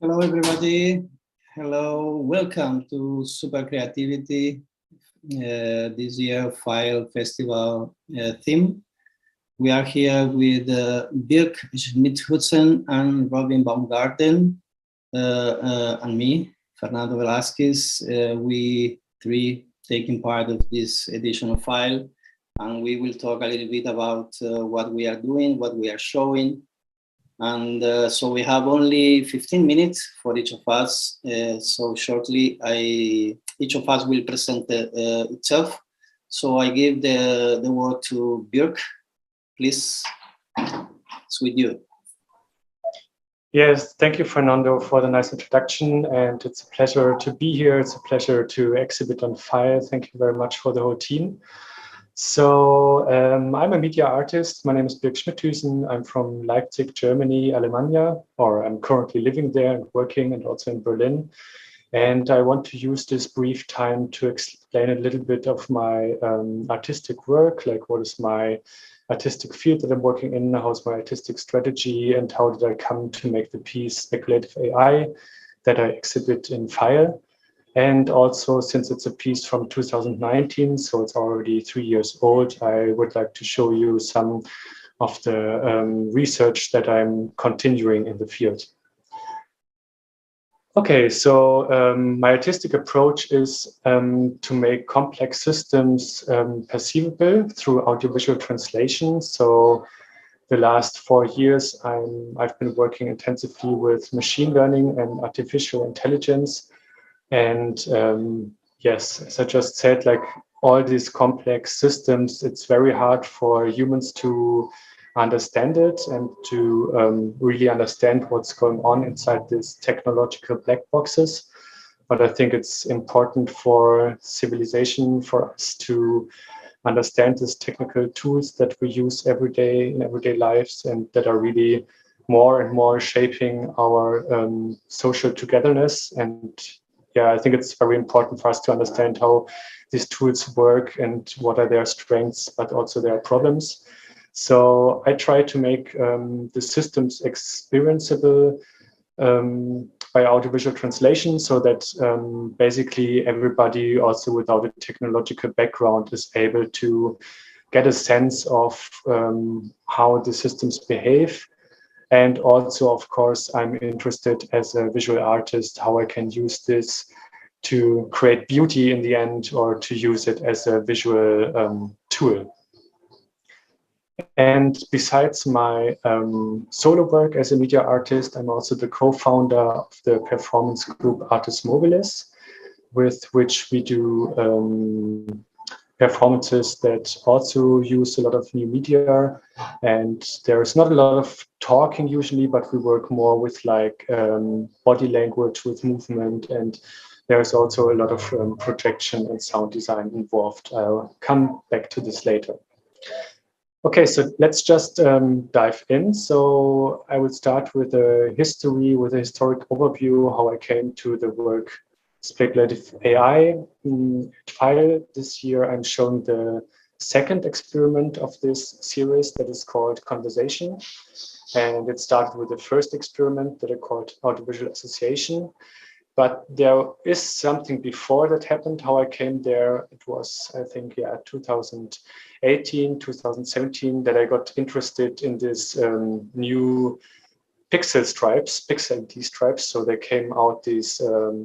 Hello, everybody. Hello, welcome to Supercreativity, this year File Festival theme. We are here with Birk Schmithüsen and Robin Baumgarten and me, Fernando Velázquez. We three taking part of this edition of File, and we will talk a little bit about what we are doing, what we are showing. And so we have only 15 minutes for each of us. So shortly, each of us will present itself. So I give the word to Birk. Please, it's with you. Yes, thank you, Fernando, for the nice introduction. And it's a pleasure to be here. It's a pleasure to exhibit on File. Thank you very much for the whole team. So I'm a media artist. My name is Birk Schmithüsen. I'm from Leipzig, Germany, Alemania, or I'm currently living there and working, and also in Berlin. And I want to use this brief time to explain a little bit of my artistic work, like what is my artistic field that I'm working in, how's my artistic strategy, and how did I come to make the piece Speculative AI that I exhibit in File. And also, since it's a piece from 2019, so it's already 3 years old, I would like to show you some of the research that I'm continuing in the field. Okay, so my artistic approach is to make complex systems perceivable through audiovisual translation. So the last 4 years, I've been working intensively with machine learning and artificial intelligence. And yes, as I just said, like all these complex systems, it's very hard for humans to understand it and to really understand what's going on inside these technological black boxes. But I think it's important for civilization, for us to understand these technical tools that we use every day in everyday lives and that are really more and more shaping our social togetherness. And yeah, I think it's very important for us to understand how these tools work and what are their strengths, but also their problems. So I try to make the systems experienceable by audiovisual translation so that basically everybody also without a technological background is able to get a sense of how the systems behave. And also, of course, I'm interested as a visual artist, how I can use this to create beauty in the end or to use it as a visual tool. And besides my solo work as a media artist, I'm also the co-founder of the performance group Artis Mobilis, with which we do performances that also use a lot of new media. And there's not a lot of talking usually, but we work more with like body language, with movement, and there's also a lot of projection and sound design involved. I'll come back to this later. Okay, so let's just dive in. So I will start with a history, with a historic overview, how I came to the work Speculative AI File. This year I'm showing the second experiment of this series that is called Conversation. And it started with the first experiment that I called Audiovisual Association. But there is something before that happened, how I came there. It was, I think, 2018, 2017, that I got interested in this new pixel LED stripes. So they came out these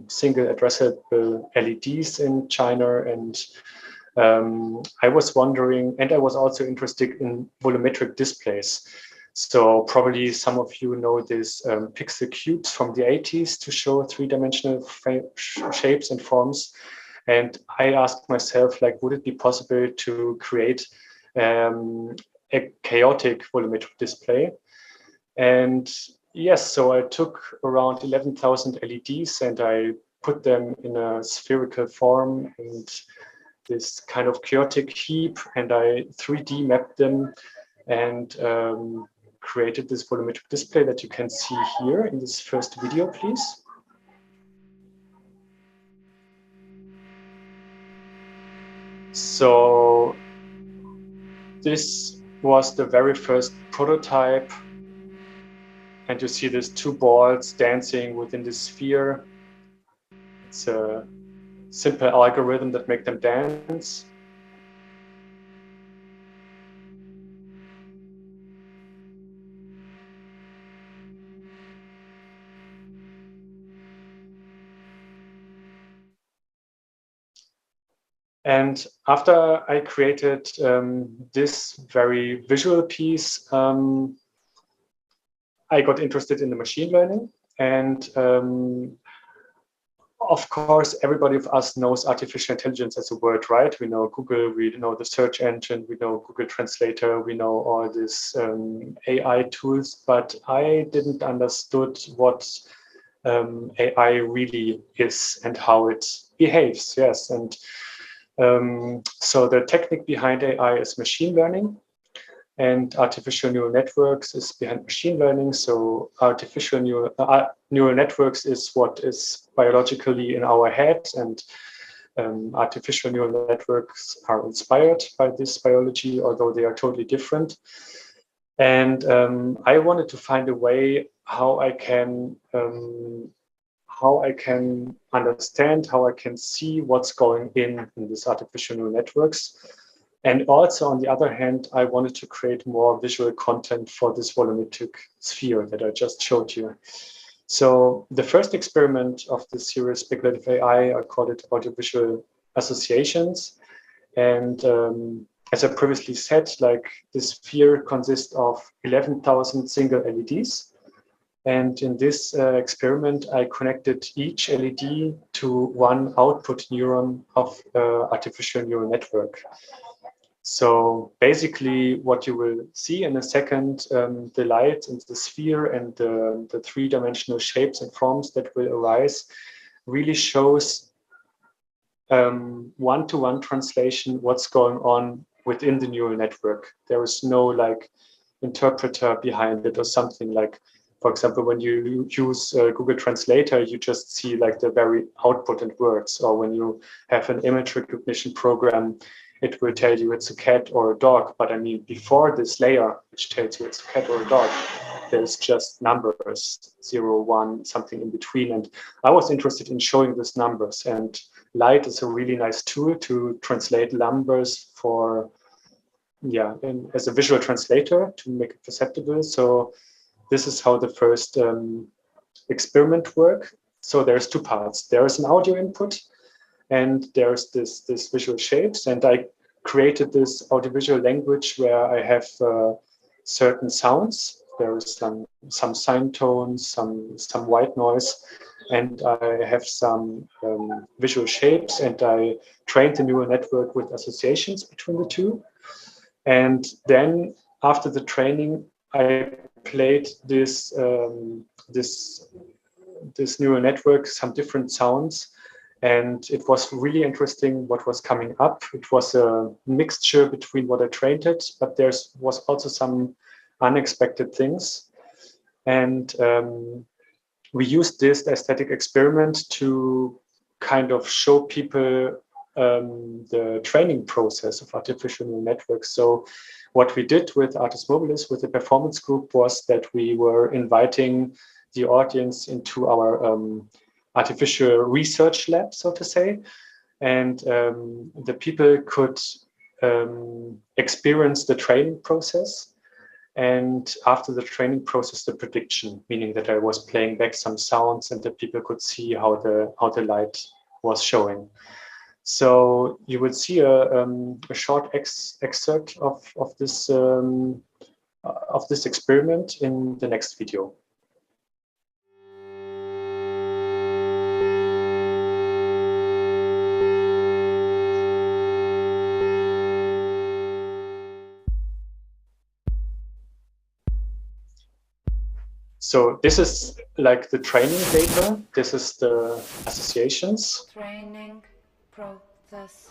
single addressable LEDs in China. And I was wondering, and I was also interested in volumetric displays. So probably some of you know these pixel cubes from the 80s to show three-dimensional shapes and forms. And I asked myself, like, would it be possible to create a chaotic volumetric display? And yes, so I took around 11,000 LEDs and I put them in a spherical form and this kind of chaotic heap, and I 3D mapped them and created this volumetric display that you can see here in this first video, please. So this was the very first prototype And you see these two balls dancing within this sphere. It's a simple algorithm that makes them dance. And after I created this very visual piece, I got interested in the machine learning. And of course, everybody of us knows artificial intelligence as a word, right? We know Google, we know the search engine, we know Google Translator, we know all these AI tools, but I didn't understood what AI really is and how it behaves, yes. And so the technique behind AI is machine learning, and artificial neural networks is behind machine learning. So artificial neural networks is what is biologically in our head, and artificial neural networks are inspired by this biology, although they are totally different. And I wanted to find a way how I can understand, how I can see what's going in these artificial neural networks. And also, on the other hand, I wanted to create more visual content for this volumetric sphere that I just showed you. So the first experiment of this series, Speculative AI, I called it audiovisual associations. And as I previously said, like this sphere consists of 11,000 single LEDs. And in this experiment, I connected each LED to one output neuron of artificial neural network. So basically what you will see in a second, the light and the sphere and the three-dimensional shapes and forms that will arise really shows one-to-one translation, what's going on within the neural network. There is no like interpreter behind it or something like, for example, when you use Google Translator, you just see like the very output and words. Or when you have an image recognition program, it will tell you it's a cat or a dog. But I mean, before this layer, which tells you it's a cat or a dog, there's just numbers, 0, 1, something in between. And I was interested in showing these numbers. And light is a really nice tool to translate numbers for, as a visual translator to make it perceptible. So this is how the first experiment worked. So there's two parts. There is an audio input, and there's this visual shapes. And I created this audiovisual language where I have certain sounds. There is some sine tones, some white noise, and I have some visual shapes. And I trained the neural network with associations between the two. And then after the training, I played this neural network some different sounds, and it was really interesting what was coming up. It was a mixture between what I trained it, but there was also some unexpected things. And we used this aesthetic experiment to kind of show people the training process of artificial neural networks. So what we did with Artis Mobilis, with the performance group, was that we were inviting the audience into our artificial research lab, so to say. And the people could experience the training process. And after the training process, the prediction, meaning that I was playing back some sounds and that people could see how the light was showing. So you will see a short excerpt of this experiment in the next video. So this is like the training data. This is the associations. Training process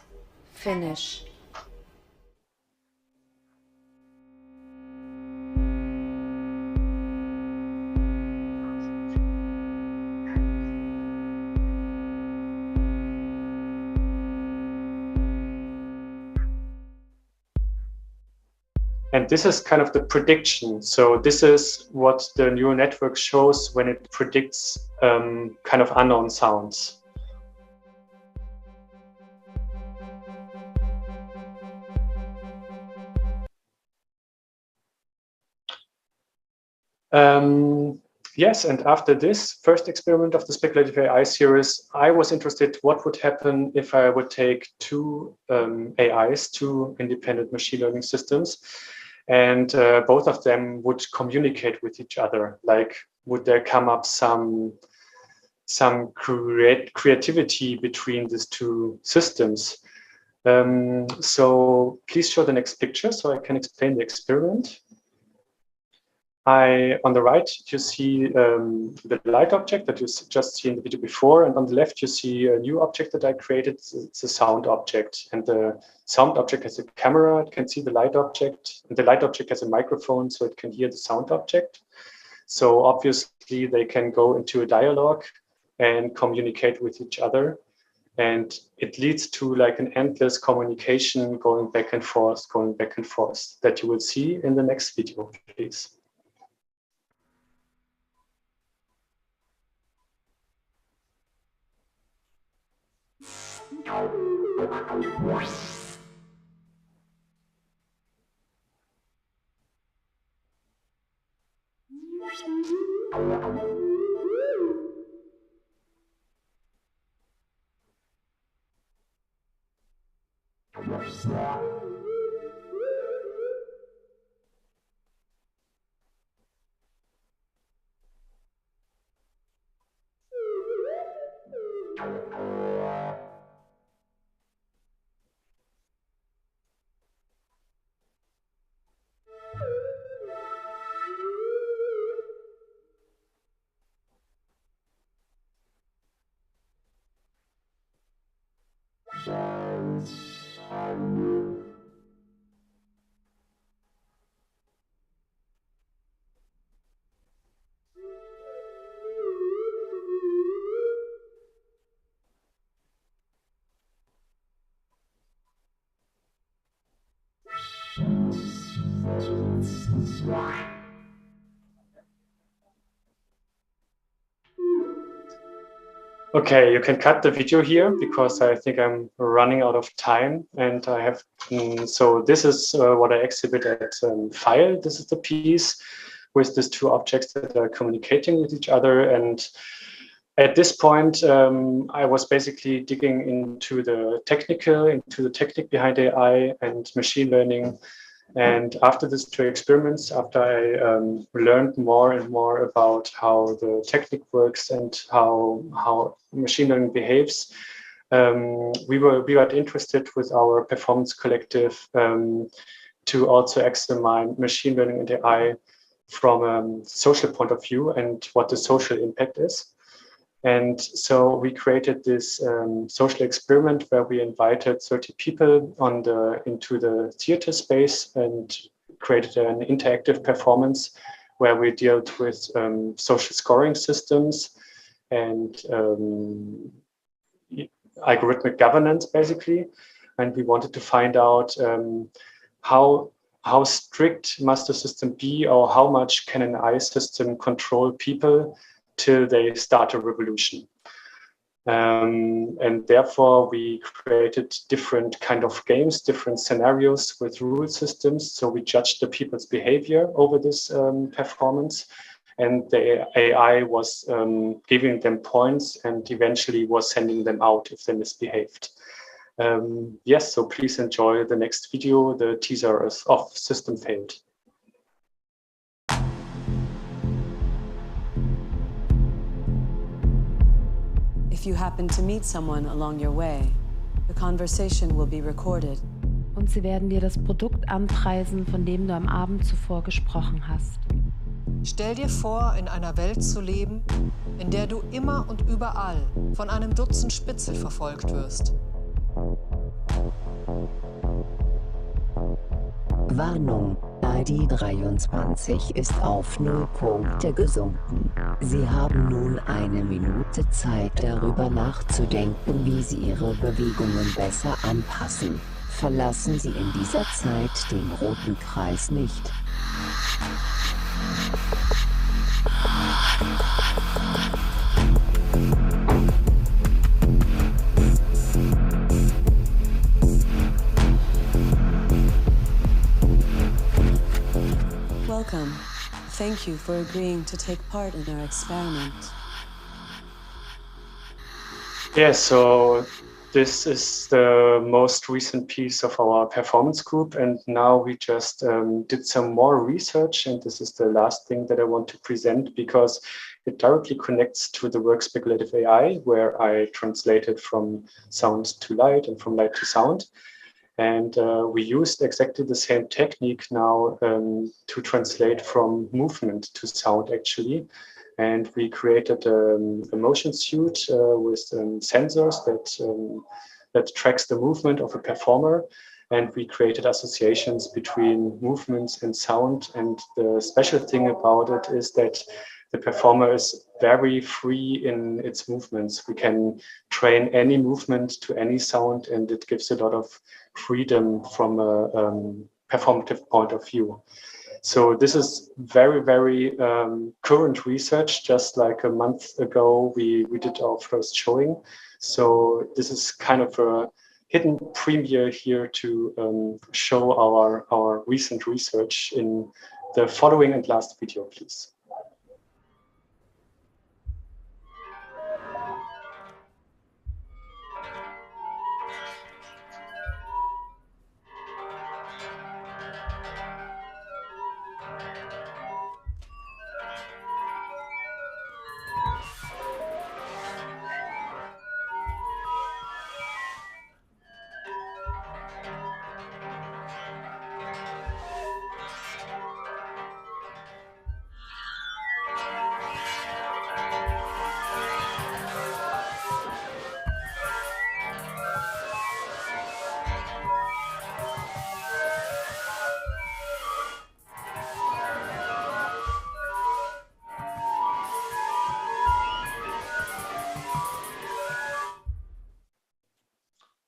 finish. And this is kind of the prediction. So this is what the neural network shows when it predicts kind of unknown sounds. Yes, and after this first experiment of the Speculative AI series, I was interested what would happen if I would take two AIs, two independent machine learning systems, and both of them would communicate with each other. Like, would there come up some creativity between these two systems? So please show the next picture so I can explain the experiment. On the right, you see the light object that you just see in the video before, and on the left, you see a new object that I created. It's a sound object, and the sound object has a camera. It can see the light object, and the light object has a microphone, so it can hear the sound object. So obviously, they can go into a dialogue and communicate with each other, and it leads to like an endless communication going back and forth, that you will see in the next video, please. Okay, you can cut the video here because I think I'm running out of time, and I have, so this is what I exhibit at File. This is the piece with these two objects that are communicating with each other. And at this point, I was basically digging into the technique behind AI and machine learning. And after these two experiments, after I learned more and more about how the technique works and how machine learning behaves, we were interested with our performance collective to also examine machine learning and AI from a social point of view and what the social impact is. And so we created this social experiment where we invited 30 people into the theater space and created an interactive performance where we dealt with social scoring systems and algorithmic governance, basically. And we wanted to find out how strict must the system be, or how much can an AI system control people till they start a revolution. And therefore, we created different kind of games, different scenarios with rule systems. So we judged the people's behavior over this performance. And the AI was giving them points and eventually was sending them out if they misbehaved. Yes, so please enjoy the next video, the teaser of System Failed. If you happen to meet someone along your way, the conversation will be recorded. Und sie werden dir das Produkt anpreisen, von dem du am Abend zuvor gesprochen hast. Stell dir vor, in einer Welt zu leben, in der du immer und überall von einem Dutzend Spitzel verfolgt wirst. Warnung, ID 23 ist auf 0 Punkte gesunken. Sie haben nun 1 Minute Zeit, darüber nachzudenken, wie Sie Ihre Bewegungen besser anpassen. Verlassen Sie in dieser Zeit den roten Kreis nicht. Welcome. Thank you for agreeing to take part in our experiment. Yeah, so this is the most recent piece of our performance group, and now we just did some more research, and this is the last thing that I want to present because it directly connects to the work Speculative AI, where I translated from sound to light and from light to sound. And we used exactly the same technique now to translate from movement to sound, actually. And we created a motion suit with sensors that tracks the movement of a performer. And we created associations between movements and sound. And the special thing about it is that the performer is very free in its movements. We can train any movement to any sound, and it gives a lot of freedom from a performative point of view. So this is very, very current research. Just like a month ago, we did our first showing. So this is kind of a hidden premiere here to show our recent research in the following and last video, please.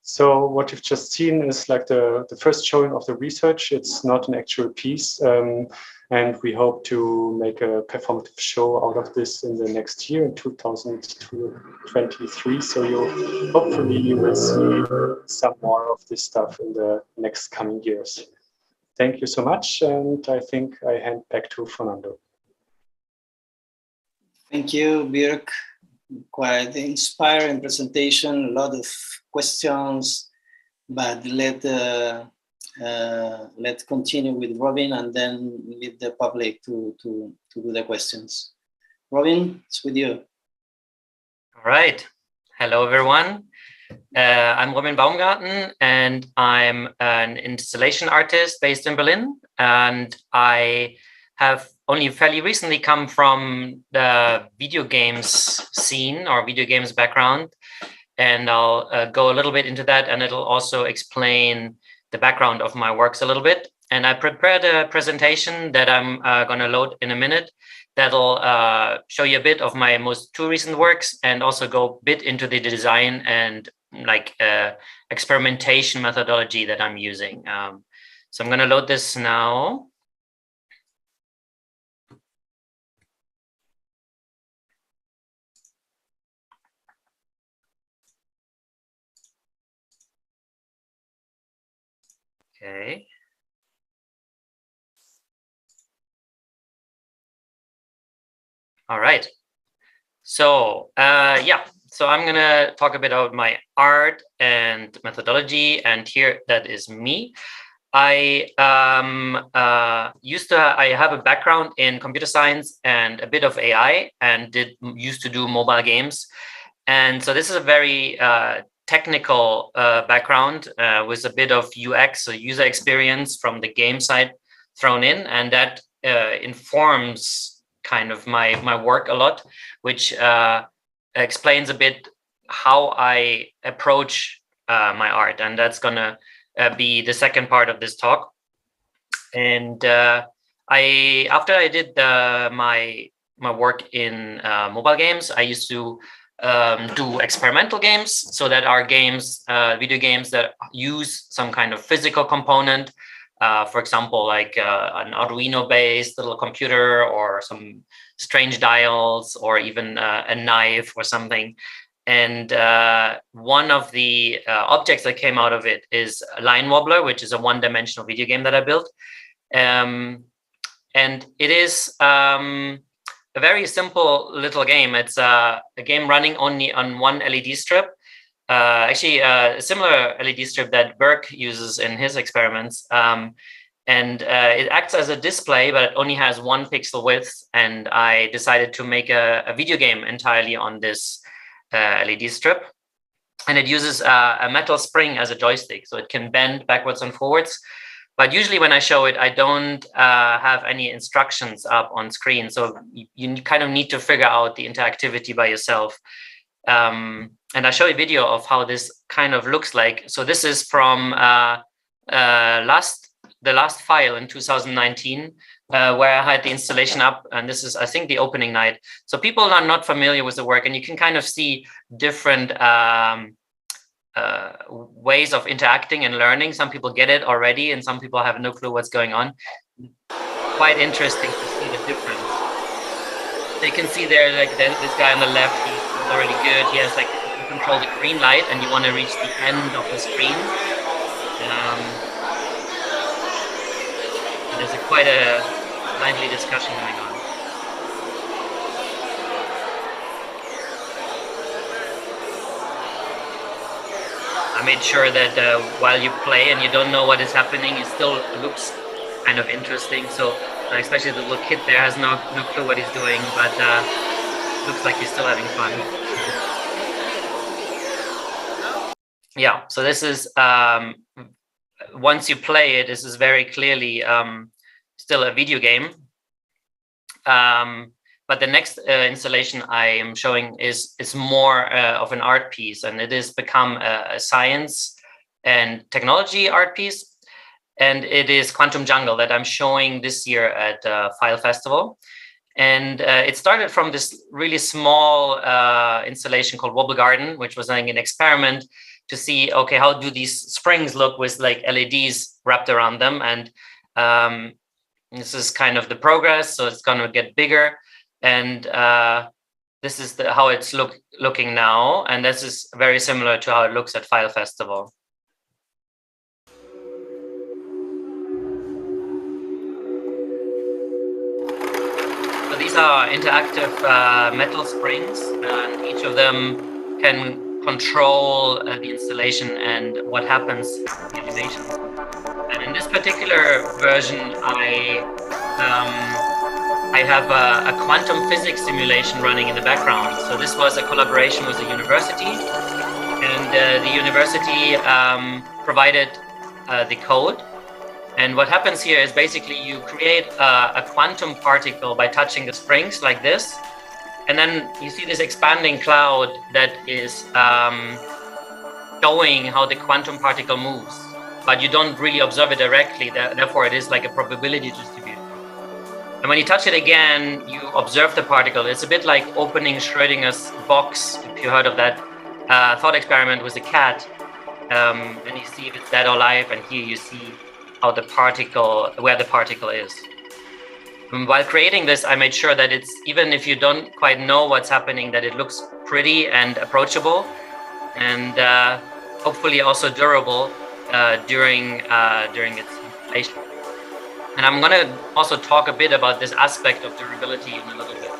So what you've just seen is like the first showing of the research. It's not an actual piece. And we hope to make a performative show out of this in the next year, in 2023. So hopefully you will see some more of this stuff in the next coming years. Thank you so much. And I think I hand back to Fernando. Thank you, Birk. Quite inspiring presentation, a lot of questions, but let's continue with Robin and then leave the public to do the questions. Robin, it's with you. All right. Hello, everyone. I'm Robin Baumgarten, and I'm an installation artist based in Berlin. And I have only fairly recently come from the video games scene or video games background. And I'll go a little bit into that, and it'll also explain the background of my works a little bit. And I prepared a presentation that I'm going to load in a minute that'll show you a bit of my two recent works and also go a bit into the design and like experimentation methodology that I'm using. So I'm going to load this now. Okay. All right. So so I'm gonna talk a bit about my art and methodology, and here that is me. I I have a background in computer science and a bit of AI, and used to do mobile games, and so this is a very technical background with a bit of UX, so user experience from the game side thrown in, and that informs kind of my work a lot, which explains a bit how I approach my art, and that's gonna be the second part of this talk. And after I did my work in mobile games, I used to do experimental games. So that are games, video games that use some kind of physical component. For example, like an Arduino-based little computer or some strange dials or even a knife or something. And one of the objects that came out of it is a Line Wobbler, which is a one-dimensional video game that I built. And it is a very simple little game. It's a game running only on one LED strip. Actually, a similar LED strip that Birk uses in his experiments. And it acts as a display, but it only has 1 pixel width. And I decided to make a video game entirely on this LED strip. And it uses a metal spring as a joystick, so it can bend backwards and forwards. But usually when I show it, I don't have any instructions up on screen. So you kind of need to figure out the interactivity by yourself. And I show a video of how this kind of looks like. So this is from the last file in 2019, where I had the installation up, and this is, I think, the opening night. So people are not familiar with the work, and you can kind of see different ways of interacting and learning. Some people get it already, and some people have no clue what's going on. Quite interesting to see the difference. They can see there, like this guy on the left, he's already good. He has like, you control the green light, and you want to reach the end of the screen. There's quite a lively discussion going on. I made sure that while you play and you don't know what is happening, it still looks kind of interesting. So especially the little kid there has no clue what he's doing, but looks like he's still having fun. Yeah, so this is, once you play it, this is very clearly still a video game. But the next installation I am showing is more of an art piece, and it has become a science and technology art piece. And it is Quantum Jungle that I'm showing this year at File Festival. And it started from this really small installation called Wobble Garden, which was like an experiment to see, okay, how do these springs look with like LEDs wrapped around them? And this is kind of the progress. So it's going to get bigger. And this is how it's looking now. And this is very similar to how it looks at File Festival. So these are interactive metal springs, and each of them can control the installation and what happens in the animation. And in this particular version, I have a quantum physics simulation running in the background. So this was a collaboration with a university, and the university provided the code. And what happens here is basically you create a quantum particle by touching the springs like this. And then you see this expanding cloud that is showing how the quantum particle moves, but you don't really observe it directly. Therefore, it is like a probability distribution. And when you touch it again, you observe the particle. It's a bit like opening Schrödinger's box, if you heard of that thought experiment with the cat. And you see if it's dead or alive, and here you see how the particle, where the particle is. And while creating this, I made sure that it's, even if you don't quite know what's happening, that it looks pretty and approachable, and hopefully also durable during its installation. And I'm going to also talk a bit about this aspect of durability in a little bit.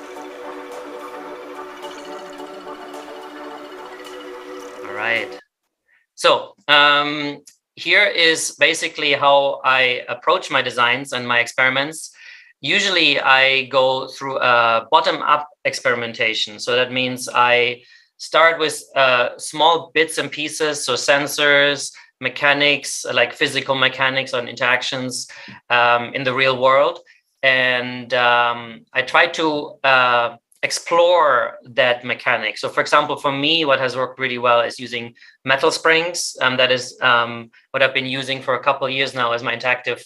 All right. So here is basically how I approach my designs and my experiments. Usually I go through a bottom-up experimentation. So that means I start with small bits and pieces, so sensors, mechanics, like physical mechanics on interactions in the real world. And I try to explore that mechanic. So for example, for me, what has worked really well is using metal springs. That is what I've been using for a couple of years now as my interactive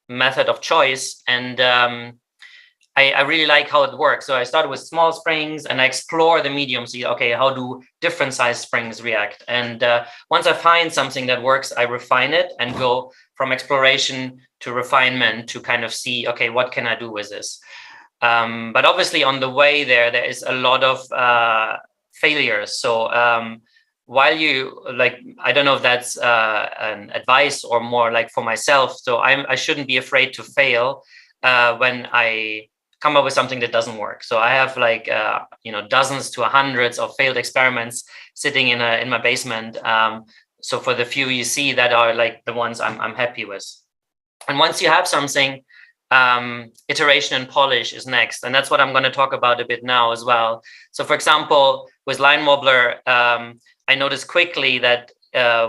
method of choice. And I really like how it works. So I started with small springs and I explore the medium, see, okay, how do different size springs react? And once I find something that works, I refine it and go from exploration to refinement to kind of see, okay, what can I do with this? But obviously on the way there is a lot of failures. So while you like, I don't know if that's an advice or more like for myself. So I shouldn't be afraid to fail when I come up with something that doesn't work. So I have like, dozens to hundreds of failed experiments sitting in my basement. So for the few you see that are like the ones I'm happy with. And once you have something, iteration and polish is next. And that's what I'm going to talk about a bit now as well. So for example, with Line Wobbler, I noticed quickly that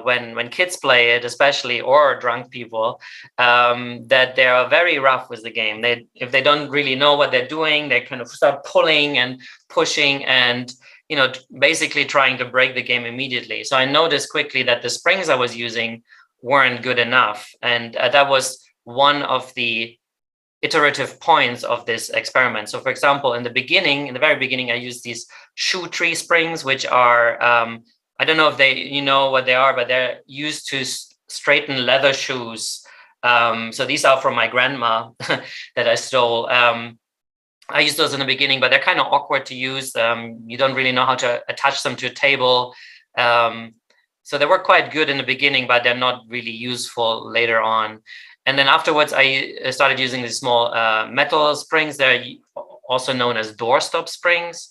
when kids play it, especially, or drunk people, that they are very rough with the game. If they don't really know what they're doing, they kind of start pulling and pushing and, basically trying to break the game immediately. So I noticed quickly that the springs I was using weren't good enough. And that was one of the iterative points of this experiment. So for example, in the very beginning, I used these shoe tree springs, which are, I don't know if you know what they are, but they're used to straighten leather shoes. So these are from my grandma that I stole. I used those in the beginning, but they're kind of awkward to use. You don't really know how to attach them to a table. So they were quite good in the beginning, but they're not really useful later on. And then afterwards, I started using these small metal springs. They're also known as doorstop springs.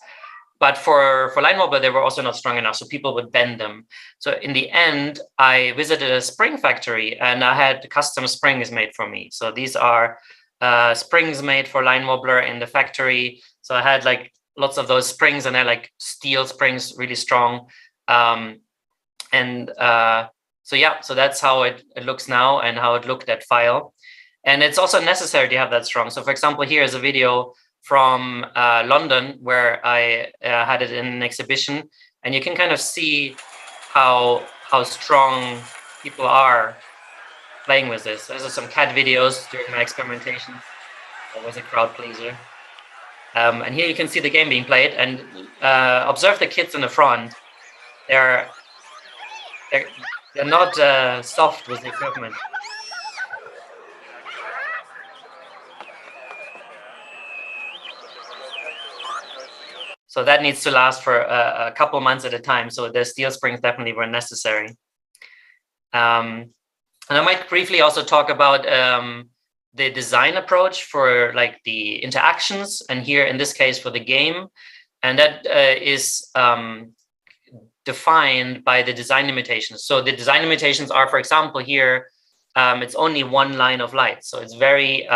But for Line Wobbler, they were also not strong enough, so people would bend them. So in the end, I visited a spring factory and I had custom springs made for me. So these are springs made for Line Wobbler in the factory. So I had like lots of those springs, and they're like steel springs, really strong. So that's how it looks now and how it looked at file. And it's also necessary to have that strong. So for example, here is a video from London where I had it in an exhibition, and you can kind of see how strong people are playing with this. Those are some cat videos during my experimentation. That was a crowd pleaser. And here you can see the game being played, and observe the kids in the front. They're not soft with the equipment. So that needs to last for a couple months at a time. So the steel springs definitely were necessary. And I might briefly also talk about the design approach for like the interactions, and here in this case for the game. And that is defined by the design limitations. So the design limitations are, for example, here, it's only one line of light. So it's very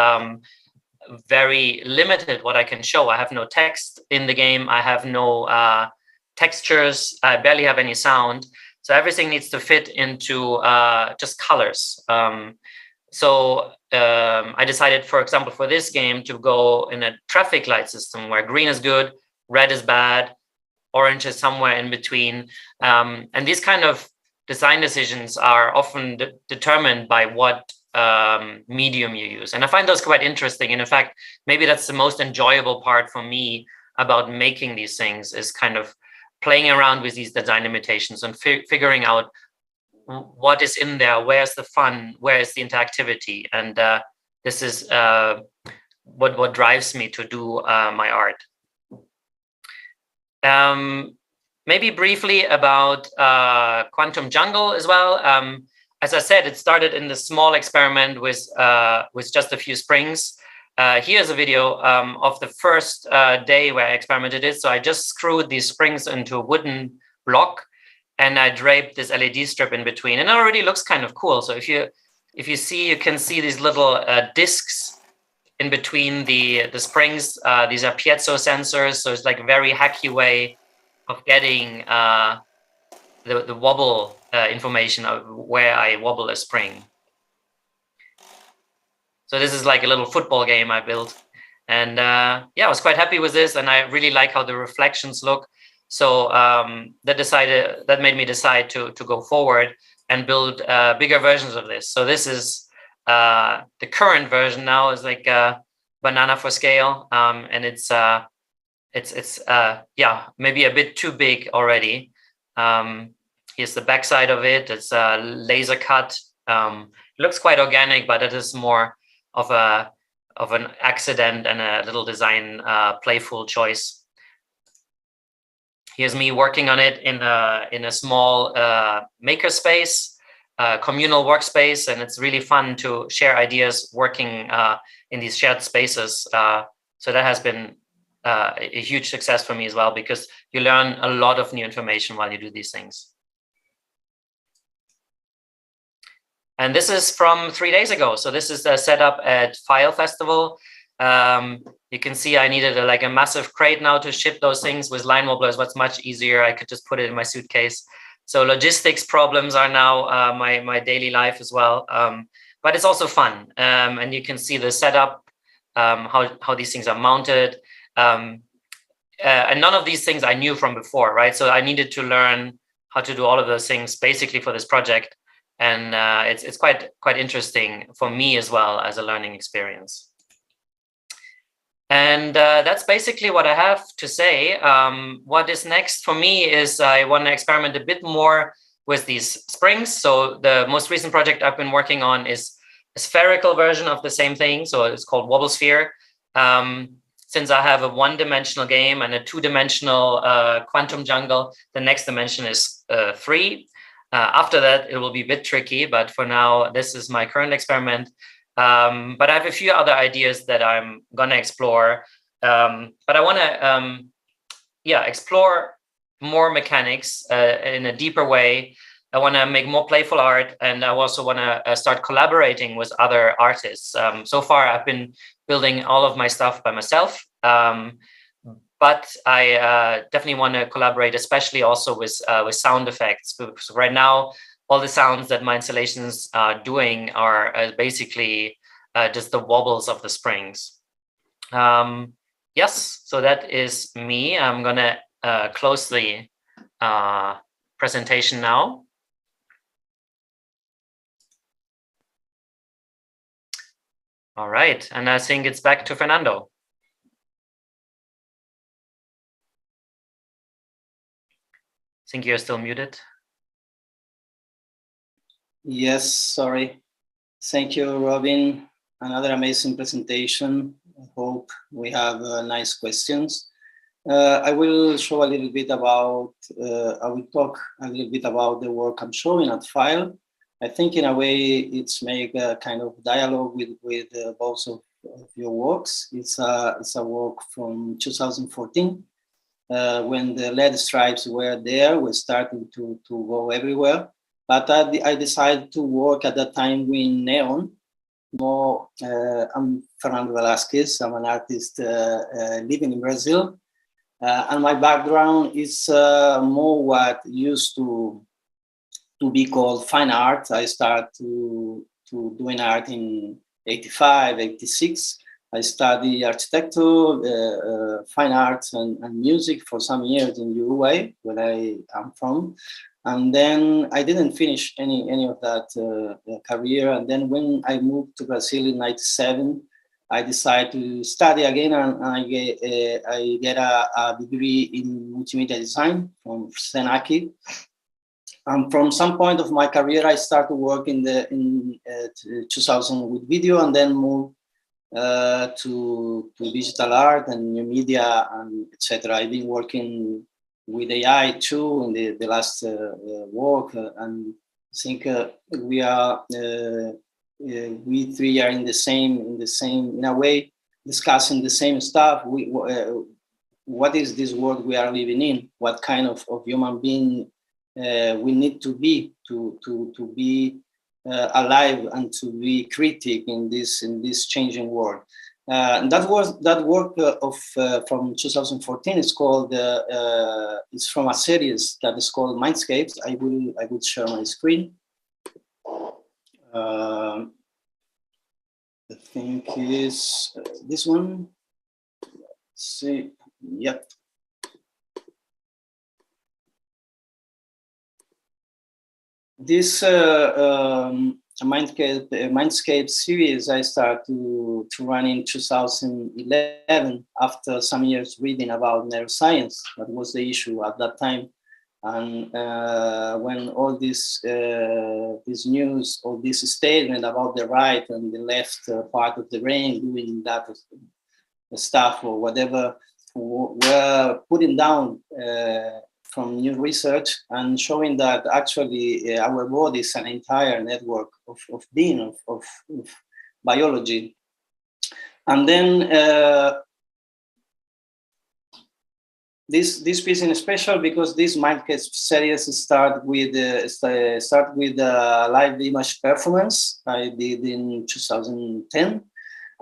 limited what I can show. I have no text in the game. I have no textures. I barely have any sound. So everything needs to fit into just colors. So I decided, for example, for this game to go in a traffic light system where green is good, red is bad, orange is somewhere in between. And these kind of design decisions are often determined by what medium you use. And I find those quite interesting. And in fact, maybe that's the most enjoyable part for me about making these things, is kind of playing around with these design limitations and figuring out what is in there, where's the fun, where is the interactivity. And this is what drives me to do my art. Maybe briefly about Quantum Jungle as well. As I said, it started in the small experiment with just a few springs. Here's a video of the first day where I experimented it. So I just screwed these springs into a wooden block, and I draped this LED strip in between, and it already looks kind of cool. So if you see, you can see these little discs in between the springs. These are piezo sensors, so it's like a very hacky way of getting the wobble information of where I wobble a spring. So this is like a little football game I built. And I was quite happy with this, and I really like how the reflections look. So that made me decide to go forward and build bigger versions of this. So this is the current version now, is like banana for scale, and it's yeah, maybe a bit too big already. Here's the backside of it. It's laser cut. It looks quite organic, but it is more of an accident and a little design playful choice. Here's me working on it in a small makerspace, communal workspace, and it's really fun to share ideas working in these shared spaces. So that has been a huge success for me as well, because you learn a lot of new information while you do these things. And this is from 3 days ago. So this is the setup at File Festival. You can see I needed a massive crate now to ship those things. With line wobblers, what's much easier, I could just put it in my suitcase. So logistics problems are now my daily life as well. But it's also fun. And you can see the setup, how these things are mounted. And none of these things I knew from before, right? So I needed to learn how to do all of those things basically for this project. And it's quite interesting for me as well as a learning experience. And that's basically what I have to say. What is next for me is I want to experiment a bit more with these springs. So the most recent project I've been working on is a spherical version of the same thing. So it's called Wobble Sphere. Since I have a one-dimensional game and a two-dimensional quantum jungle, the next dimension is 3. After that, it will be a bit tricky, but for now, this is my current experiment. But I have a few other ideas that I'm going to explore. But I want to explore more mechanics in a deeper way. I want to make more playful art, and I also want to start collaborating with other artists. So far, I've been building all of my stuff by myself. But I definitely want to collaborate, especially also with sound effects. So right now, all the sounds that my installations are doing are basically just the wobbles of the springs. Yes, so that is me. I'm going to close the presentation now. All right, and I think it's back to Fernando. I think you're still muted. Yes, sorry. Thank you, Robin. Another amazing presentation. I hope we have nice questions. I will show a little bit about, I will talk a little bit about the work I'm showing at File. I think in a way it's make a kind of dialogue with both of your works. It's a work from 2014. When the LED stripes were there, we're starting to go everywhere. But I decided to work at that time with neon. More, I'm Fernando Velázquez. I'm an artist living in Brazil. And my background is more what used to be called fine art. I started to doing art in 85, 86. I studied architecture, fine arts, and music for some years in Uruguay, where I am from. And then I didn't finish any of that career. And then when I moved to Brazil in 97, I decided to study again, and I get a degree in multimedia design from Senac. And from some point of my career, I started work in 2000 with video, and then moved to digital art and new media and etc. I've been working with AI too in the last work, and I think we three are in the same in a way discussing the same stuff. What is this world we are living in? What kind of human being we need to be to be alive and to be critic in this changing world. That work from 2014 is called it's from a series that is called Mindscapes. I would share my screen. I think is this one. Let's see, yep. This Mindscape series I started to run in 2011 after some years reading about neuroscience. That was the issue at that time. And when all this news, all this statement about the right and the left part of the brain doing that stuff or whatever were putting down from new research and showing that actually our body is an entire network of being, of biology. And then this piece is special because this Mindscape series start with live image performance I did in 2010.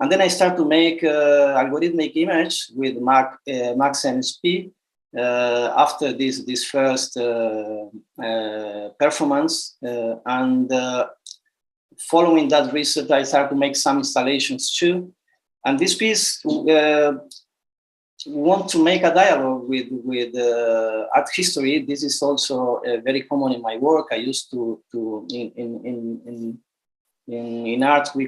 And then I start to make algorithmic image with Max MSP after this first performance. And following that research, I started to make some installations too. And this piece want to make a dialogue with art history. This is also very common in my work. I used to in art we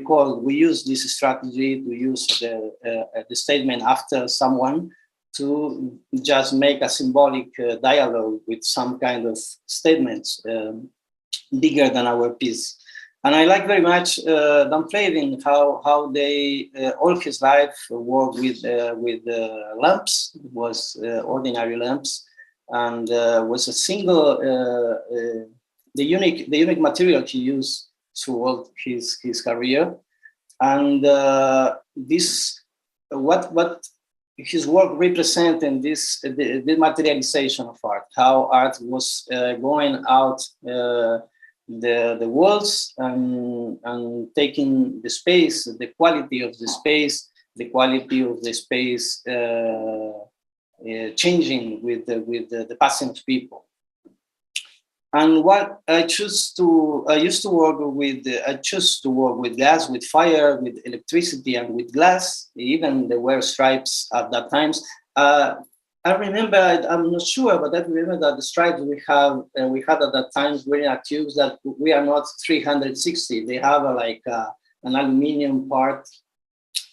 use this strategy to use the statement after someone to just make a symbolic dialogue with some kind of statements bigger than our piece. And I like very much Dan Flavin, how they all his life worked with lamps. It was ordinary lamps, and was a single the unique material he used throughout his career. And this what his work represents in this the materialization of art, how art was going out the walls and taking the space, the quality of the space, changing with the passing of people. And what I used to work with gas, with fire, with electricity, and with glass. Even there were stripes at that times. I remember, I'm not sure, but I remember that the stripes we had at that time were in a tubes that we are not 360. They have an aluminium part,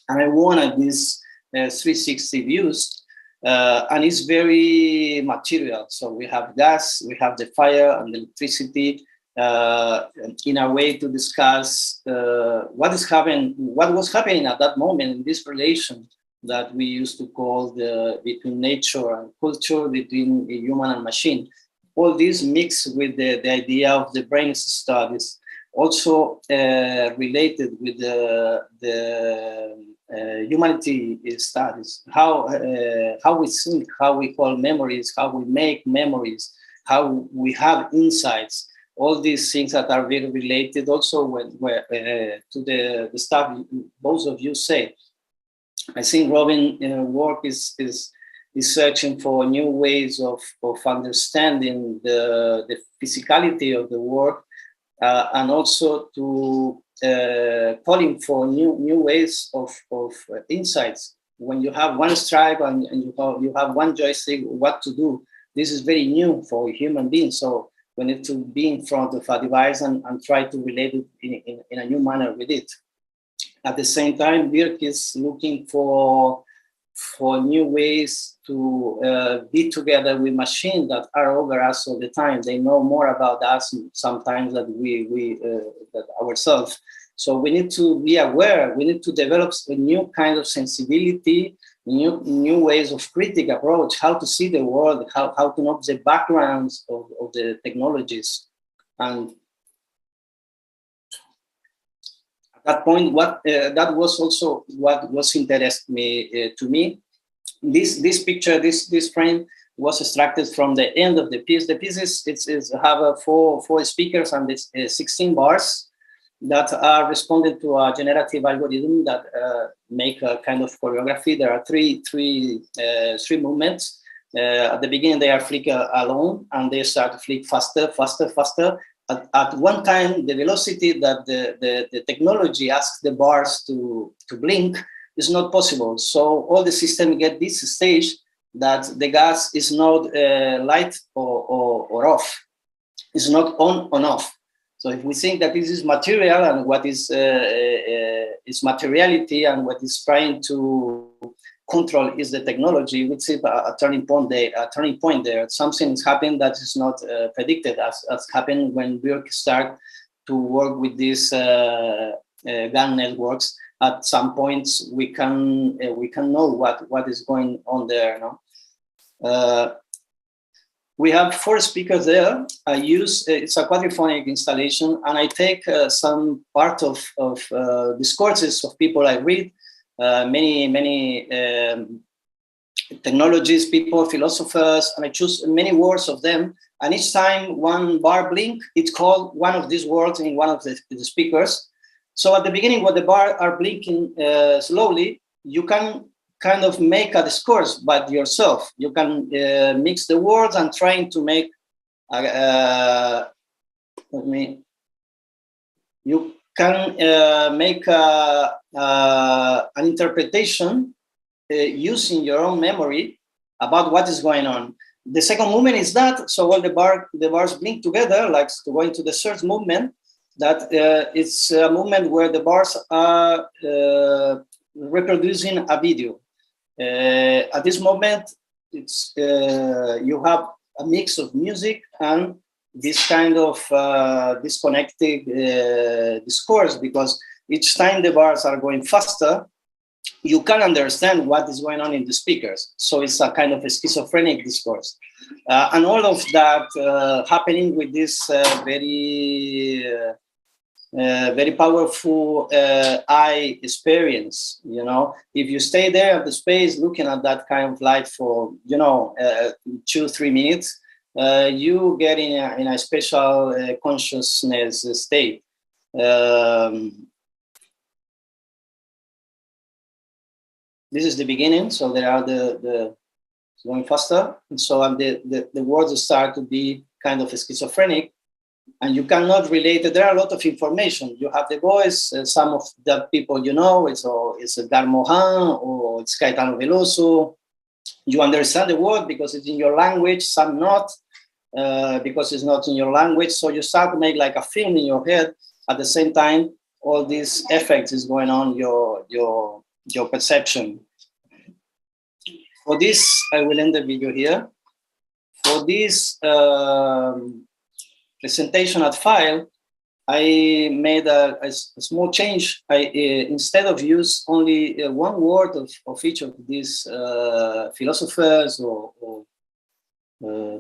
and I wanted this 360 views, and it's very material. So we have gas, we have the fire and the electricity in a way to discuss what was happening at that moment in this relation that we used to call between nature and culture, between human and machine. All this mixed with the idea of the brain studies, also related with the humanity studies, how we think, how we call memories, how we make memories, how we have insights, all these things that are very related also to the stuff both of you say. I think Robin work is searching for new ways of understanding the physicality of the work, and also to calling for new ways of insights. When you have one stripe and you have one joystick, what to do? This is very new for human beings. So we need to be in front of a device and try to relate it in a new manner with it. At the same time, Birk is looking for new ways to be together with machines that are over us all the time. They know more about us sometimes than we ourselves. So we need to be aware. We need to develop a new kind of sensibility, new ways of critical approach, how to see the world, how to know the backgrounds of the technologies. And that point, that was also what was interesting to me. This picture, this frame was extracted from the end of the piece. The piece have four speakers and 16 bars that are responding to a generative algorithm that make a kind of choreography. There are three movements. At the beginning, they are flick alone, and they start to flick faster. At one time, the velocity that the technology asks the bars to blink is not possible. So all the system get this stage that the gas is not light or off. It's not on or off. So if we think that this is material and what is materiality and what is trying to control is the technology, we see a turning point there. Something is happening that is not predicted, as happened when Birk started to work with these GAN networks. At some points, we can know what is going on there. No? We have 4 speakers there. I use it's a quadrophonic installation, and I take some part of discourses of people I read, many technologies, people, philosophers, and I choose many words of them. And each time one bar blink, it's called one of these words in one of the speakers. So at the beginning, when the bar are blinking slowly, you can kind of make a discourse by yourself. You can mix the words and trying to make you can make an interpretation using your own memory about what is going on. The second movement is that, so all the bars blink together, like going to the third movement, that it's a movement where the bars are reproducing a video. At this moment, it's you have a mix of music and this kind of disconnected discourse, because each time the bars are going faster, you can understand what is going on in the speakers. So it's a kind of a schizophrenic discourse. And all of that happening with this very powerful eye experience. You know, if you stay there at the space looking at that kind of light for 2-3 minutes, you get in a special consciousness state. This is the beginning, so there are the going faster, and so the words start to be kind of schizophrenic. And you cannot relate it. There are a lot of information. You have the voice, some of the people you know, it's Darmohan or it's Caetano Veloso. You understand the word because it's in your language, some not, because it's not in your language. So you start to make like a film in your head. At the same time, all these effects is going on your perception. For this, I will end the video here. For this, presentation at file, I made a small change. Instead of use only one word of each of these philosophers or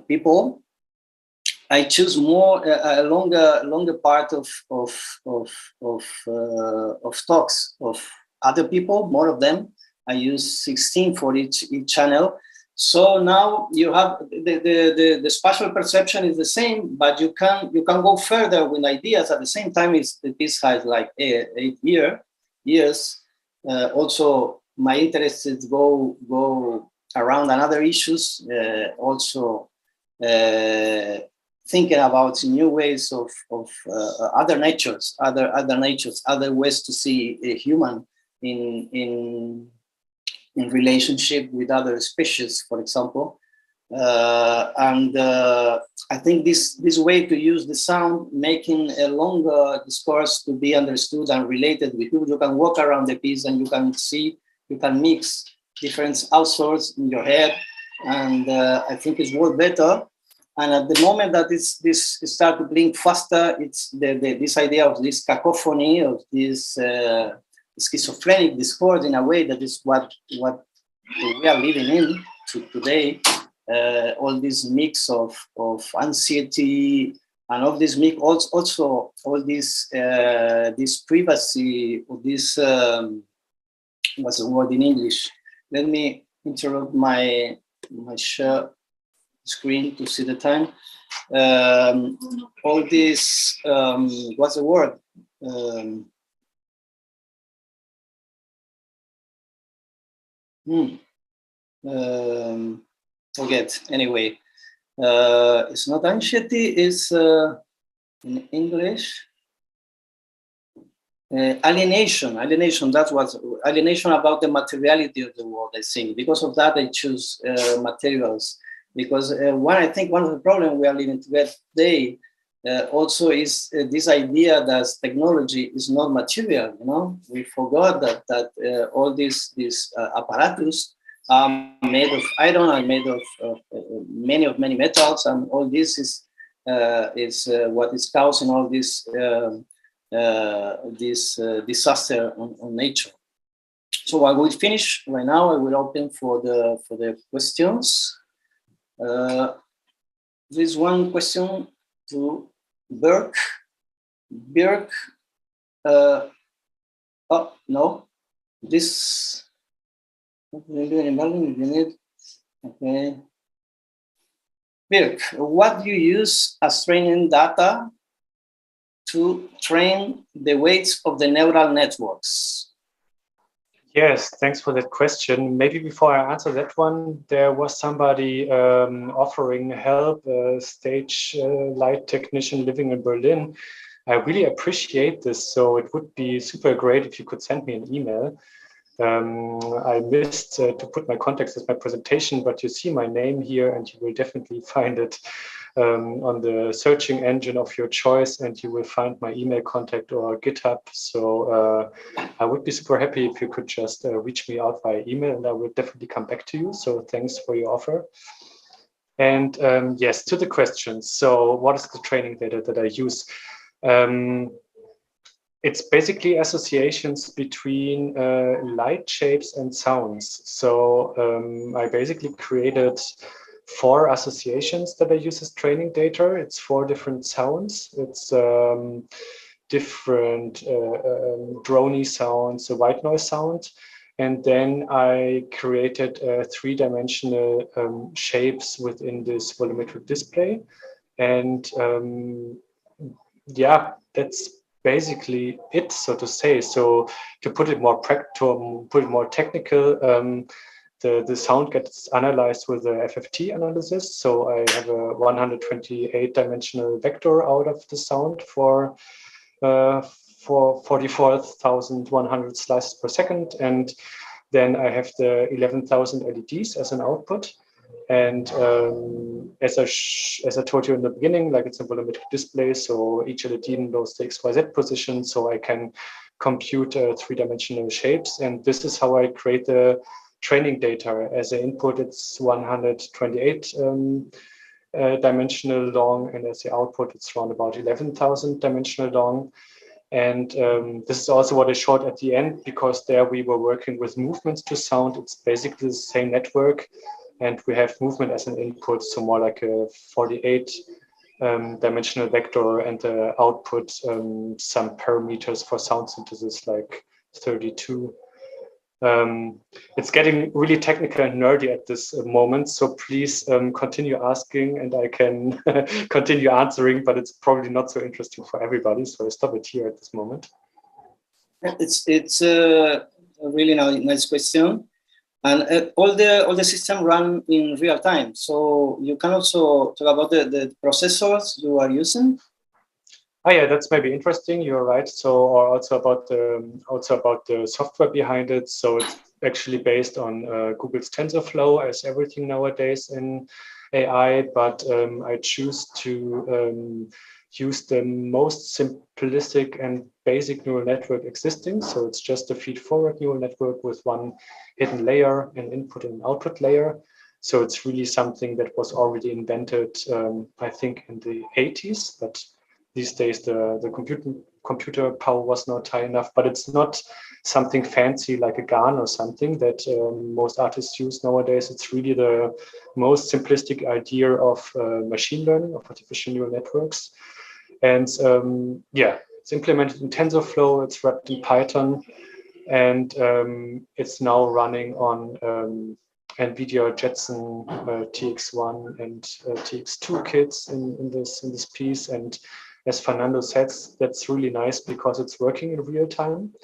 people, I choose more a longer part of talks of other people, more of them. I use 16 for each channel. So now you have the spatial perception is the same, but you can go further with ideas. At the same time, the piece has like 8 years. Also, my interests go around another issues. Also, thinking about new ways of other natures, other ways to see a human in relationship with other species, for example. I think this way to use the sound, making a longer discourse to be understood and related with you. You can walk around the piece and you can mix different outsources in your head. And I think it's work better. And at the moment that this start to blink faster, it's this idea of this cacophony, of this schizophrenic discourse in a way that is what we are living in today. All this mix of anxiety and all this mix, also all this privacy, or this what's the word in English? Let me interrupt my share screen to see the time. All this what's the word? Forget. Anyway, it's not anxiety. It's in English alienation. That's what alienation about the materiality of the world. I think because of that I choose materials, because I think one of the problems we are living together today also is this idea that technology is not material. You know, we forgot that all these apparatus are made of iron, are made of many metals, and all this is what is causing all this disaster on nature. So I will finish right now. I will open for the questions. There's one question to Birk. Birk. Oh no, this. Okay. Birk, what do you use as training data to train the weights of the neural networks? Yes, thanks for that question. Maybe before I answer that one, there was somebody offering help, a stage light technician living in Berlin. I really appreciate this, so it would be super great if you could send me an email. I missed to put my contacts as my presentation, but you see my name here and you will definitely find it on the searching engine of your choice, and you will find my email contact or GitHub. So I would be super happy if you could just reach me out via email, and I will definitely come back to you. So thanks for your offer. And yes, to the questions. So what is the training data that I use? It's basically associations between light shapes and sounds. So I basically created 4 associations that I use as training data. It's 4 different sounds. It's different drony sounds, a white noise sound. And then I created 3-dimensional shapes within this volumetric display. And yeah, that's basically it, so to say. So to put it more technical, the sound gets analyzed with a FFT analysis. So I have a 128-dimensional vector out of the sound for 44,100 slices per second. And then I have the 11,000 LEDs as an output. And as I told you in the beginning, like it's a volumetric display, so each LED knows the XYZ position, so I can compute 3-dimensional shapes. And this is how I create the training data. As an input, it's 128 dimensional long, and as the output, it's around about 11,000 dimensional long. And this is also what I showed at the end, because there we were working with movements to sound. It's basically the same network, and we have movement as an input, so more like a 48 dimensional vector, and the output some parameters for sound synthesis like 32. It's getting really technical and nerdy at this moment, so please continue asking and I can continue answering, but it's probably not so interesting for everybody, so I stop it here at this moment. It's a really nice question, and all the system run in real time, so you can also talk about the processors you are using. Oh yeah, that's maybe interesting. You're right. So, or also about the software behind it. So it's actually based on Google's TensorFlow, as everything nowadays in AI. But I choose to use the most simplistic and basic neural network existing. So it's just a feed-forward neural network with one hidden layer, an input and an output layer. So it's really something that was already invented, I think, in the 80s, but these days the computer power was not high enough. But it's not something fancy like a GAN or something that most artists use nowadays. It's really the most simplistic idea of machine learning, of artificial neural networks. And yeah, it's implemented in TensorFlow, it's wrapped in Python, and it's now running on NVIDIA Jetson TX1 and TX2 kits in this piece. And as Fernando says, that's really nice because it's working in real time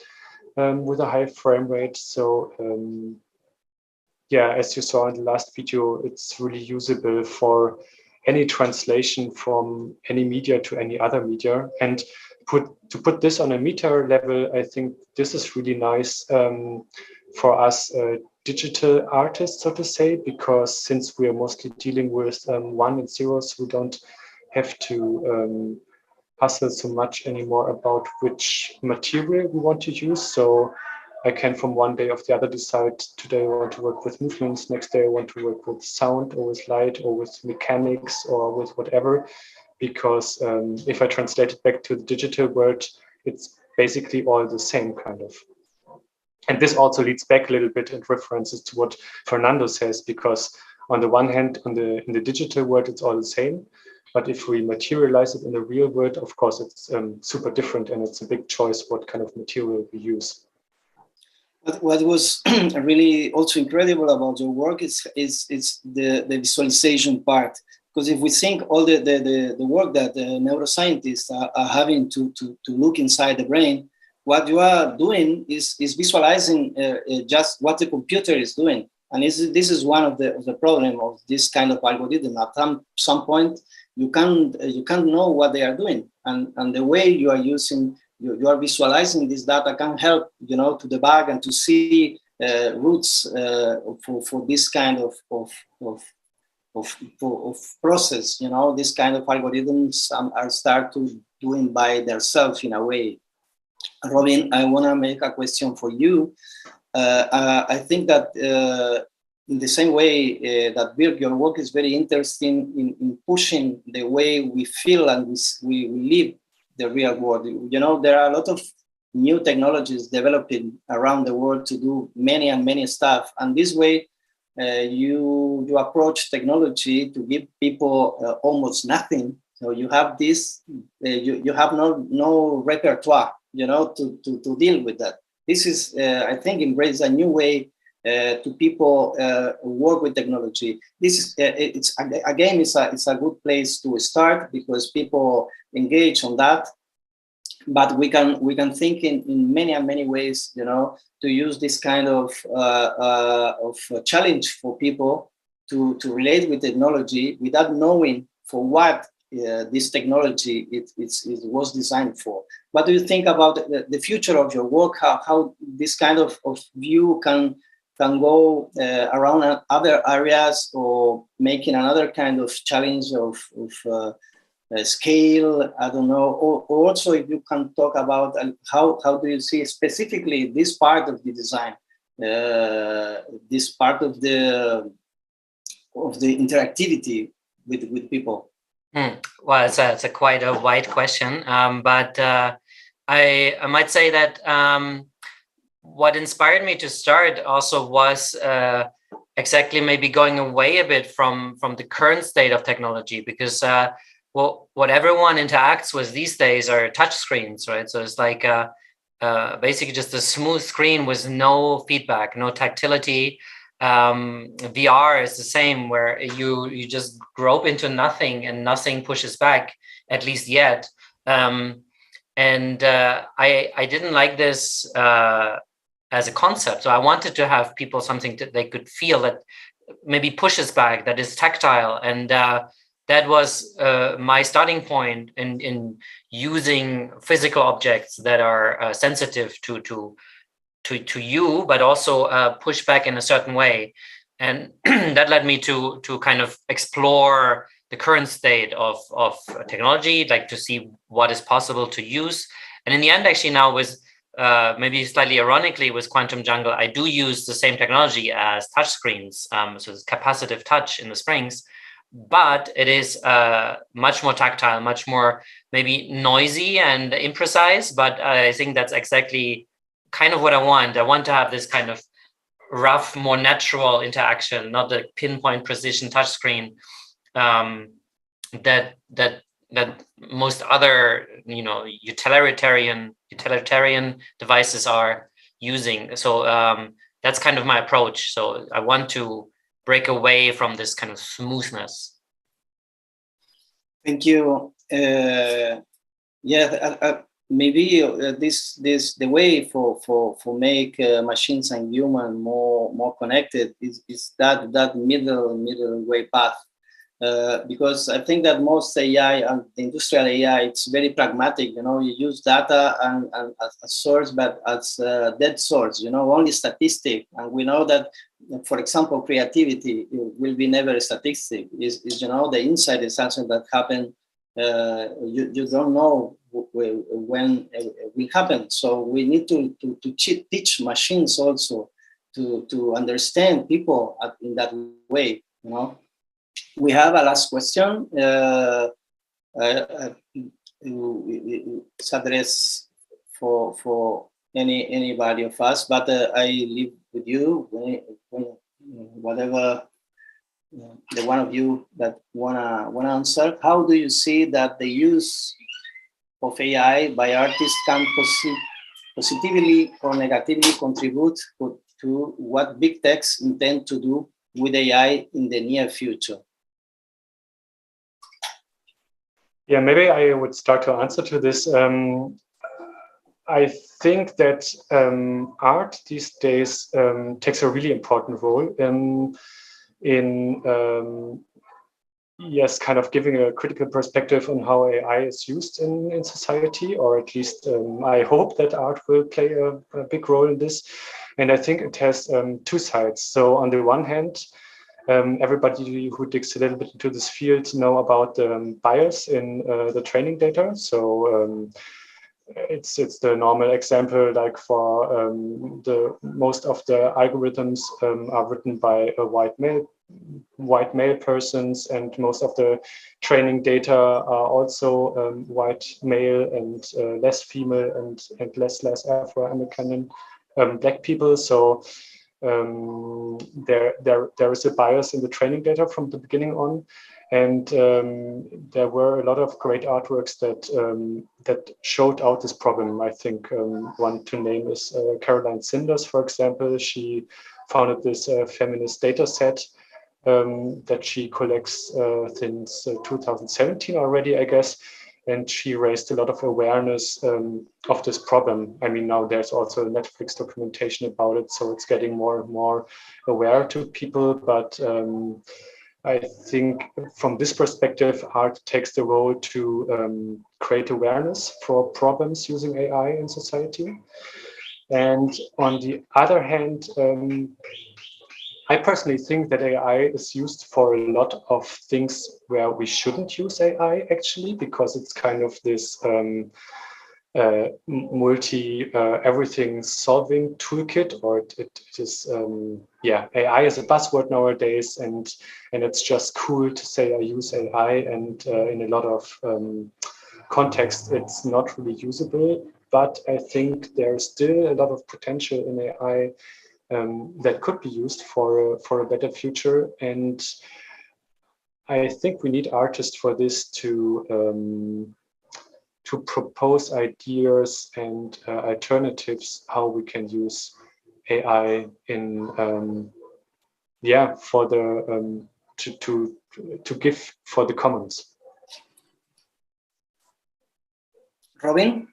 with a high frame rate. So yeah, as you saw in the last video, it's really usable for any translation from any media to any other media. And to put this on a meta level, I think this is really nice for us digital artists, so to say, because since we are mostly dealing with 1 and zeros, we don't have to hustle so much anymore about which material we want to use. So I can from one day of the other decide, today I want to work with movements, next day I want to work with sound or with light or with mechanics or with whatever. Because if I translate it back to the digital world, it's basically all the same kind of. And this also leads back a little bit and references to what Fernando says, because on the one hand, in the digital world, it's all the same. But if we materialize it in the real world, of course, it's super different, and it's a big choice what kind of material we use. But what was really also incredible about your work is the visualization part. Because if we think all the work that the neuroscientists are having to look inside the brain, what you are doing is visualizing just what the computer is doing. And this is one of the problem of this kind of algorithm. At some point, you can't know what they are doing. And the way you are using, you are visualizing this data can help, to debug and to see routes for this kind of process. This kind of algorithms are start to doing by themselves in a way. Robin, I want to make a question for you. I think that in the same way that Birk, your work is very interesting in pushing the way we feel and we live the real world. There are a lot of new technologies developing around the world to do many stuff. And this way, you approach technology to give people almost nothing. So you have this, you have no repertoire, to deal with that. This is, I think, embrace a new way to people work with technology. This is, it's a good place to start because people engage on that. But we can think in many ways, to use this kind of challenge for people to relate with technology without knowing for what this technology it was designed for. What do you think about the future of your work? How this kind of view can go around other areas or making another kind of challenge of scale, I don't know, or also if you can talk about how do you see specifically this part of the design, this part of the interactivity with people? Well, it's a quite a wide question, but I might say that what inspired me to start also was exactly maybe going away a bit from the current state of technology, because well, what everyone interacts with these days are touch screens, right? So it's like basically just a smooth screen with no feedback, no tactility. VR is the same, where you just grope into nothing and nothing pushes back, at least yet. I didn't like this as a concept. So I wanted to have people something that they could feel that maybe pushes back, that is tactile. And that was my starting point in using physical objects that are sensitive to you, but also push back in a certain way. And that led me to kind of explore the current state of technology, like to see what is possible to use. And in the end, actually now with maybe slightly ironically with Quantum Jungle, I do use the same technology as touch screens. So it's capacitive touch in the springs, but it is much more tactile, much more maybe noisy and imprecise. But I think that's exactly kind of what I want. I want to have this kind of rough, more natural interaction, not the pinpoint precision touchscreen that most other utilitarian devices are using. So that's kind of my approach. So I want to break away from this kind of smoothness. Thank you. Maybe the way for make machines and human more connected is that middle way path. Because I think that most AI and the industrial AI, it's very pragmatic. You use data and as a source, but as a dead source. Only statistic, and we know that, for example, creativity will be never a statistic. Is the insight is something that happens you don't know when it will happen. So we need to teach machines also to understand people in that way. You know, we have a last question. It's addressed for anybody of us, but I leave with you whatever the one of you that wanna answer. How do you see that the use of AI by artists can positively or negatively contribute to what big techs intend to do with AI in the near future? Yeah, maybe I would start to answer to this. I think that art these days takes a really important role in yes, kind of giving a critical perspective on how AI is used in society, or at least I hope that art will play a big role in this. And I think it has two sides. So on the one hand, everybody who digs a little bit into this field know about the bias in the training data. So it's the normal example, like for the most of the algorithms are written by a white male persons, and most of the training data are also white male and less female and less Afro-American black people. So there is a bias in the training data from the beginning on, and there were a lot of great artworks that showed out this problem. I think one to name is Caroline Sinders, for example. She founded this feminist data set that she collects since 2017 already, I guess. And she raised a lot of awareness of this problem. I mean, now there's also a Netflix documentation about it, so it's getting more and more aware to people. But I think from this perspective, art takes the role to create awareness for problems using AI in society. And on the other hand, I personally think that AI is used for a lot of things where we shouldn't use AI, actually, because it's kind of this everything solving toolkit, or it is, yeah, AI is a buzzword nowadays, and it's just cool to say I use AI, and in a lot of contexts, it's not really usable. But I think there's still a lot of potential in AI that could be used for a better future. And I think we need artists for this to propose ideas and alternatives how we can use AI in yeah, for the to give for the commons. Robin?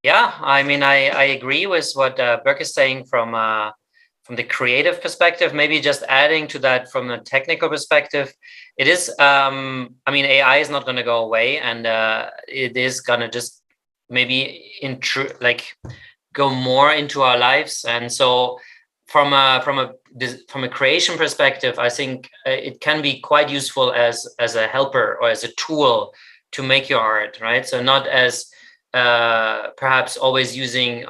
Yeah, I mean, I agree with what Birk is saying from the creative perspective. Maybe just adding to that from a technical perspective, it is, I mean, AI is not going to go away, and it is going to just maybe go more into our lives. And so from a creation perspective, I think it can be quite useful as a helper or as a tool to make your art, right? So not as perhaps always using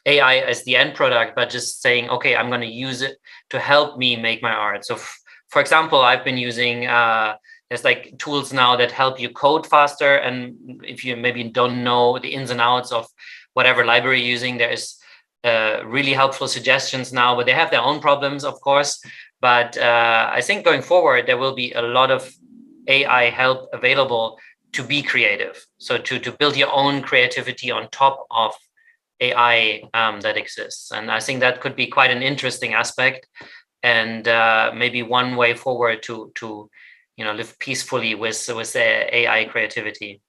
AI as the end product, but just saying, okay, I'm going to use it to help me make my art. So for example, I've been using, there's like tools now that help you code faster. And if you maybe don't know the ins and outs of whatever library you're using, there is really helpful suggestions now, but they have their own problems, of course. But I think going forward, there will be a lot of AI help available to be creative. So to build your own creativity on top of AI that exists. And I think that could be quite an interesting aspect, and maybe one way forward to live peacefully with AI creativity.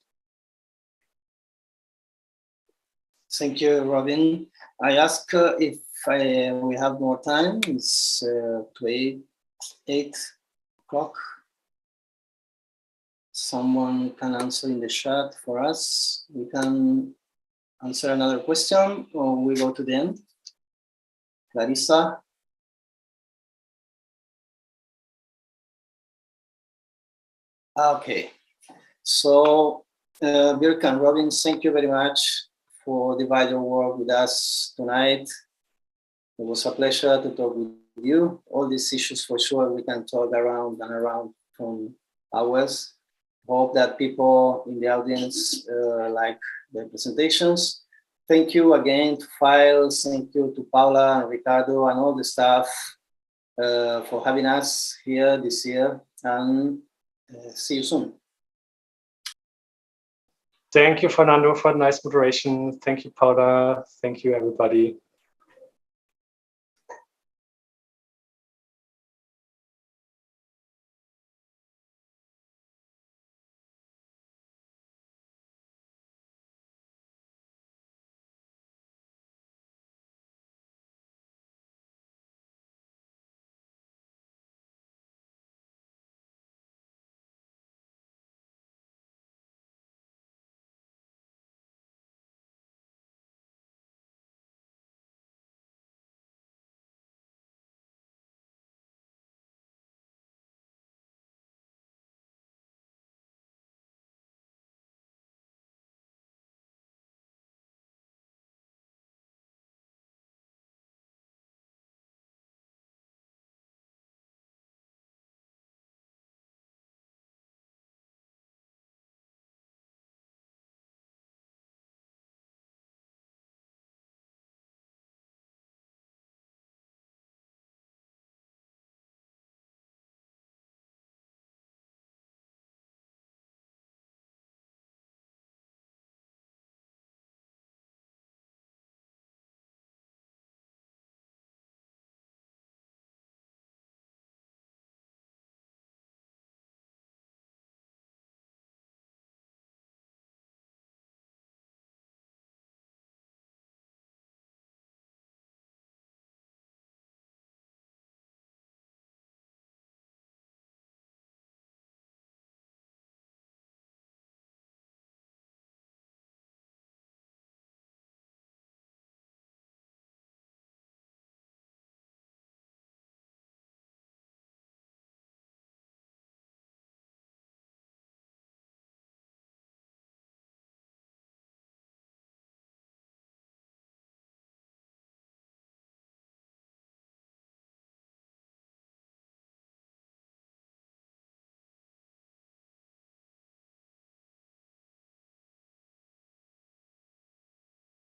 Thank you, Robin. I ask if we have more time. It's 8 o'clock. Someone can answer in the chat for us. We can answer another question, or we go to the end. Clarissa? Okay. So, Birk and Robin, thank you very much for dividing your work with us tonight. It was a pleasure to talk with you. All these issues, for sure, we can talk around and around from hours. Hope that people in the audience like the presentations. Thank you again to Files. Thank you to Paula and Ricardo and all the staff for having us here this year. And see you soon. Thank you, Fernando, for the nice moderation. Thank you, Paula. Thank you, everybody.